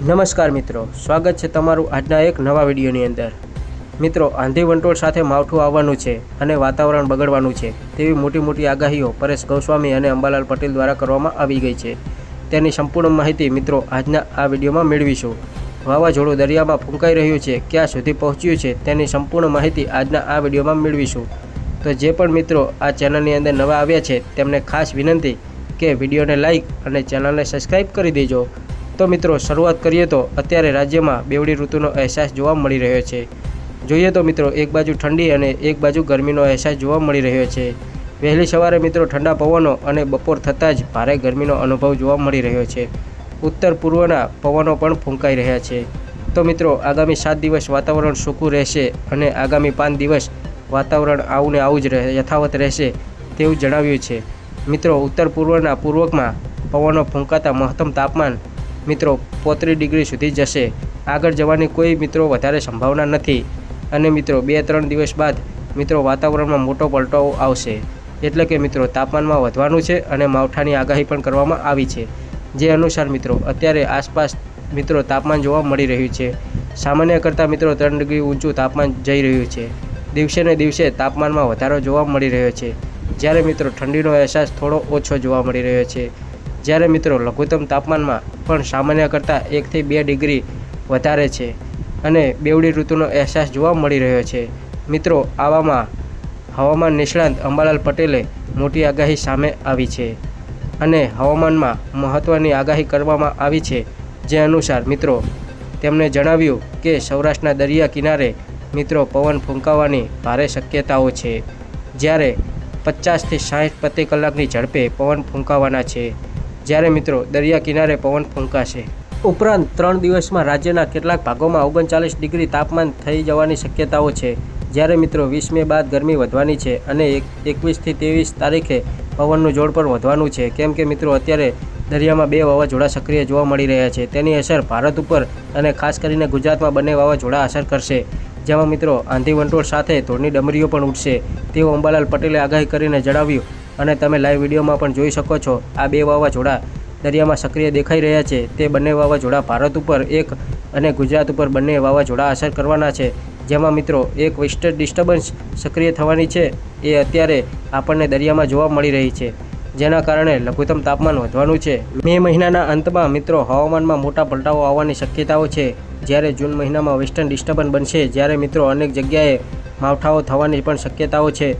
નમસ્કાર મિત્રો, સ્વાગત છે તમારું આજના એક નવા વિડીયોની અંદર। મિત્રો, આંધી વંટોળ સાથે માવઠું આવવાનું છે અને વાતાવરણ બગડવાનું છે તેવી મોટી આગાહીઓ પરેશ ગોસ્વામી અને અંબાલાલ પટેલ દ્વારા કરવામાં આવી ગઈ છે। તેની સંપૂર્ણ માહિતી મિત્રો આજના આ વિડીયોમાં મેળવીશું। વાવાઝોડું દરિયામાં ફૂંકાઈ રહ્યું છે, ક્યાં સુધી પહોંચ્યું છે તેની સંપૂર્ણ માહિતી આજના આ વિડીયોમાં મેળવીશું। તો જે પણ મિત્રો આ ચેનલની અંદર નવા આવ્યા છે તેમને ખાસ વિનંતી કે વિડીયોને લાઇક અને ચેનલને સબસ્ક્રાઈબ કરી દેજો। તો મિત્રો શરૂઆત કરીએ તો અત્યારે રાજ્યમાં બેવડી ઋતુનો અહેસાસ જોવા મળી રહ્યો છે। જોઈએ તો મિત્રો એક બાજુ ઠંડી અને એક બાજુ ગરમીનો અહેસાસ જોવા મળી રહ્યો છે। વહેલી સવારે મિત્રો ઠંડા પવનો અને બપોર થતાં જ ભારે ગરમીનો અનુભવ જોવા મળી રહ્યો છે। ઉત્તર પૂર્વના પવનો પણ ફૂંકાઈ રહ્યા છે। તો મિત્રો આગામી 7 દિવસ વાતાવરણ સૂકું રહેશે અને આગામી 5 દિવસ વાતાવરણ આવું ને આવું જ યથાવત રહેશે તેવું જણાવ્યું છે। મિત્રો ઉત્તર પૂર્વના પૂર્વકમાં પવનો ફૂંકાતા મહત્તમ તાપમાન મિત્રો 35 ડિગ્રી સુધી જશે। આગળ જવાની કોઈ મિત્રો વધારે સંભાવના નથી અને મિત્રો 2-3 દિવસ બાદ મિત્રો વાતાવરણમાં મોટો પલટો આવશે, એટલે કે મિત્રો તાપમાનમાં વધવાનું છે અને માવઠાની આગાહી પણ કરવામાં આવી છે। જે અનુસાર મિત્રો અત્યારે આસપાસ મિત્રો તાપમાન જોવા મળી રહ્યું છે। સામાન્ય કરતાં મિત્રો 3 ડિગ્રી ઊંચું તાપમાન જઈ રહ્યું છે। દિવસે ને દિવસે તાપમાનમાં વધારો જોવા મળી રહ્યો છે, જ્યારે મિત્રો ઠંડીનો અહેસાસ થોડો ઓછો જોવા મળી રહ્યો છે। જ્યારે મિત્રો લઘુત્તમ તાપમાનમાં પણ સામાન્ય કરતાં 1 થી 2 ડિગ્રી વધારે છે અને બેવડી ઋતુનો અહેસાસ જોવા મળી રહ્યો છે। મિત્રો આવામાં હવામાન નિષ્ણાંત અંબાલાલ પટેલે મોટી આગાહી સામે આવી છે અને હવામાનમાં મહત્ત્વની આગાહી કરવામાં આવી છે। જે અનુસાર મિત્રો તેમણે જણાવ્યું કે સૌરાષ્ટ્રના દરિયા કિનારે મિત્રો પવન ફૂંકાવાની ભારે શક્યતાઓ છે, જ્યારે 50 થી 60 પ્રતિ કલાકની ઝડપે પવન ફૂંકાવાના છે, જ્યારે મિત્રો દરિયા કિનારે પવન ફૂંકાશે। ઉપરાંત 3 દિવસમાં રાજ્યના કેટલાક ભાગોમાં 39 ડિગ્રી તાપમાન થઈ જવાની શક્યતાઓ છે, જ્યારે મિત્રો 20 મે બાદ ગરમી વધવાની છે અને 21 થી 23 તારીખે પવનનું જોર પણ વધવાનું છે, કેમ કે મિત્રો અત્યારે દરિયામાં 2 વાવાઝોડા સક્રિય જોવા મળી રહ્યા છે। તેની અસર ભારત ઉપર અને ખાસ કરીને ગુજરાતમાં બંને વાવાઝોડા અસર કરશે, જેમાં મિત્રો આંધી વંટોળ સાથે ધૂળની ડમરીઓ પણ ઉડશે તેવું અંબાલાલ પટેલે આગાહી કરીને જણાવ્યું અને તમે લાઈવ વિડીયોમાં પણ જોઈ શકો છો। આ 2 વાવાઝોડા દરિયામાં સક્રિય દેખાઈ રહ્યા છે। તે બંને વાવાઝોડા ભારત ઉપર એક અને ગુજરાત ઉપર બંને વાવાઝોડા અસર કરવાના છે, જેમાં મિત્રો એક વેસ્ટર્ન ડિસ્ટર્બન્સ સક્રિય થવાની છે, એ અત્યારે આપણને દરિયામાં જોવા મળી રહી છે, જેના કારણે લઘુત્તમ તાપમાન વધવાનું છે। મે મહિનાના અંતમાં મિત્રો હવામાનમાં મોટા પલટાઓ આવવાની શક્યતાઓ છે, જ્યારે જૂન મહિનામાં વેસ્ટર્ન ડિસ્ટર્બન્સ બનશે, જ્યારે મિત્રો અનેક જગ્યાએ માવઠાઓ થવાની પણ શક્યતાઓ છે,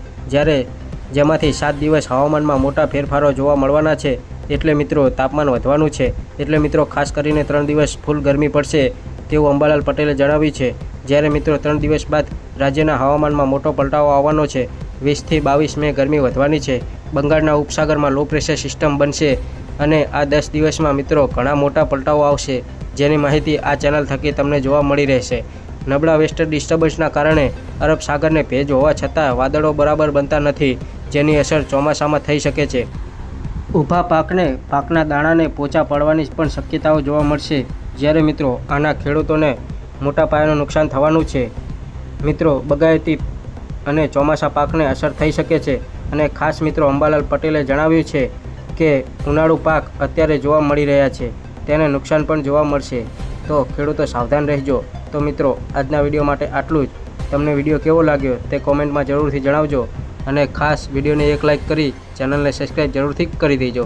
જેમાંથી 7 દિવસ હવામાનમાં મોટા ફેરફારો જોવા મળવાના છે। એટલે મિત્રો તાપમાન વધવાનું છે, એટલે મિત્રો ખાસ કરીને 3 દિવસ ફૂલ ગરમી પડશે તેવું અંબાલાલ પટેલે જણાવ્યું છે। જ્યારે મિત્રો 3 દિવસ બાદ રાજ્યના હવામાનમાં મોટો પલટાવો આવવાનો છે। 20 થી 22 મે ગરમી વધવાની છે। બંગાળના ઉપસાગરમાં લો પ્રેશર સિસ્ટમ બનશે અને આ 10 દિવસમાં મિત્રો ઘણા મોટા પલટાઓ આવશે, જેની માહિતી આ ચેનલ થકી તમને જોવા મળી રહેશે। નબળા વેસ્ટર્ન ડિસ્ટર્બન્સના કારણે અરબ સાગરને ભેજ હોવા છતાં વાદળો બરાબર બનતા નથી, જેની અસર ચોમાસામાં થઈ શકે છે। ઊભા પાકના દાણાને પોચા પડવાની પણ શક્યતાઓ જોવા મળશે, જ્યારે મિત્રો આના ખેડૂતોને મોટા પાયાનું નુકસાન થવાનું છે। મિત્રો બગાયતી અને ચોમાસા પાકને અસર થઈ શકે છે અને ખાસ મિત્રો અંબાલાલ પટેલે જણાવ્યું છે કે ઉનાળુ પાક અત્યારે જોવા મળી રહ્યા છે, તેને નુકસાન પણ જોવા મળશે, તો ખેડૂતો સાવધાન રહેજો। તો મિત્રો આજના વિડીયો માટે આટલું જ। તમને વિડીયો કેવો લાગ્યો તે કોમેન્ટમાં જરૂરથી જણાવજો અને ખાસ વિડીયોને એક લાઇક કરી ચેનલને સબસ્ક્રાઈબ જરૂરથી કરી દેજો।